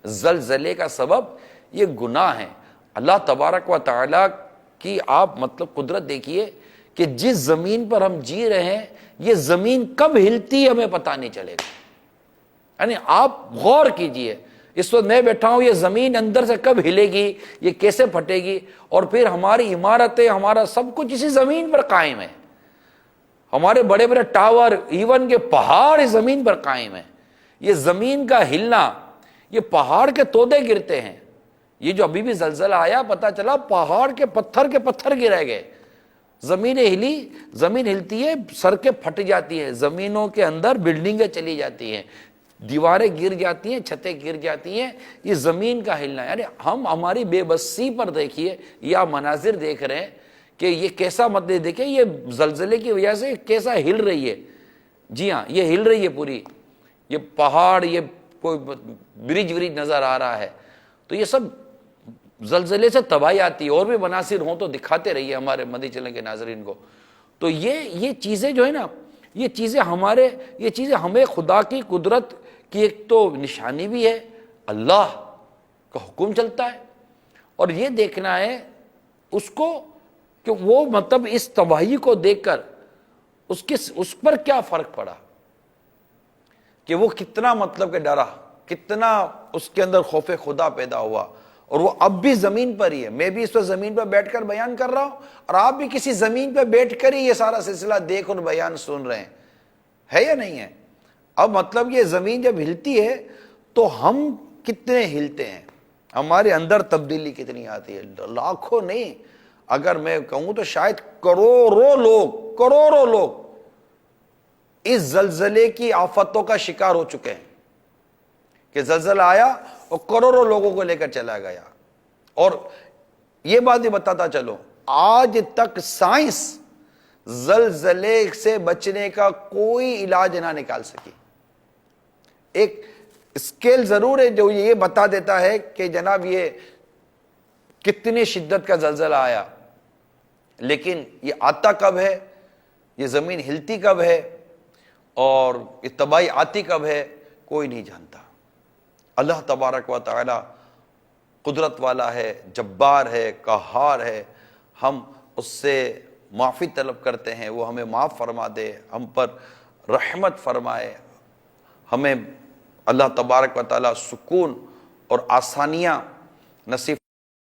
زلزلے کا سبب یہ گناہ ہے۔ اللہ تبارک و تعالیٰ کی آپ مطلب قدرت دیکھیے کہ جس زمین پر ہم جی رہے ہیں یہ زمین کب ہلتی ہمیں پتہ نہیں چلے گا۔ یعنی آپ غور کیجئے، اس وقت میں بیٹھا ہوں، یہ زمین اندر سے کب ہلے گی، یہ کیسے پھٹے گی، اور پھر ہماری عمارتیں، ہمارا سب کچھ اسی زمین پر قائم ہے۔ ہمارے بڑے بڑے ٹاور، ایون کے پہاڑ اس زمین پر قائم ہیں۔ یہ زمین کا ہلنا، یہ پہاڑ کے تودے گرتے ہیں۔ یہ جو ابھی بھی زلزلہ آیا، پتہ چلا پہاڑ کے پتھر گرے گئے۔ زمین ہلی، زمین ہلتی ہے، سڑکیں پھٹ جاتی ہیں، زمینوں کے اندر بلڈنگیں چلی جاتی ہیں، دیواریں گر جاتی ہیں، چھتیں گر جاتی ہیں۔ یہ زمین کا ہلنا، یعنی ہم ہماری بے بسی پر دیکھیے، یا مناظر دیکھ رہے ہیں کہ یہ کیسا، مطلب دیکھیں یہ زلزلے کی وجہ سے کیسا ہل رہی ہے۔ جی ہاں، یہ ہل رہی ہے پوری، یہ پہاڑ، یہ کوئی برج نظر آ رہا ہے۔ تو یہ سب زلزلے سے تباہی آتی ہے۔ اور بھی مناظر ہوں تو دکھاتے رہیے ہمارے مدنی چینل کے ناظرین کو۔ تو یہ چیزیں جو ہے نا، یہ چیزیں ہمیں خدا کی قدرت کی ایک تو نشانی بھی ہے، اللہ کا حکم چلتا ہے، اور یہ دیکھنا ہے اس کو کہ وہ مطلب اس تباہی کو دیکھ کر اس پر کیا فرق پڑا، کہ وہ کتنا مطلب کہ ڈرا، کتنا اس کے اندر خوف خدا پیدا ہوا۔ اور وہ اب بھی زمین پر ہی ہے۔ میں بھی اس وقت زمین پر بیٹھ کر بیان کر رہا ہوں، اور آپ بھی کسی زمین پہ بیٹھ کر ہی یہ سارا سلسلہ دیکھ اور بیان سن رہے ہیں، ہے یا نہیں ہے؟ اب مطلب یہ زمین جب ہلتی ہے تو ہم کتنے ہلتے ہیں، ہمارے اندر تبدیلی کتنی آتی ہے۔ لاکھوں نہیں، اگر میں کہوں تو شاید کروڑوں لوگ اس زلزلے کی آفتوں کا شکار ہو چکے ہیں، کہ زلزلہ آیا اور کروڑوں لوگوں کو لے کر چلا گیا۔ اور یہ بات بھی بتاتا چلو، آج تک سائنس زلزلے سے بچنے کا کوئی علاج نہ نکال سکی۔ ایک اسکیل ضرور ہے جو یہ بتا دیتا ہے کہ جناب یہ کتنی شدت کا زلزلہ آیا، لیکن یہ آتا کب ہے، یہ زمین ہلتی کب ہے، اور یہ تباہی آتی کب ہے، کوئی نہیں جانتا۔ اللہ تبارک و تعالی قدرت والا ہے، جبار ہے، قہار ہے۔ ہم اس سے معافی طلب کرتے ہیں، وہ ہمیں معاف فرما دے، ہم پر رحمت فرمائے، ہمیں اللہ تبارک و تعالی سکون اور آسانیاں نصیب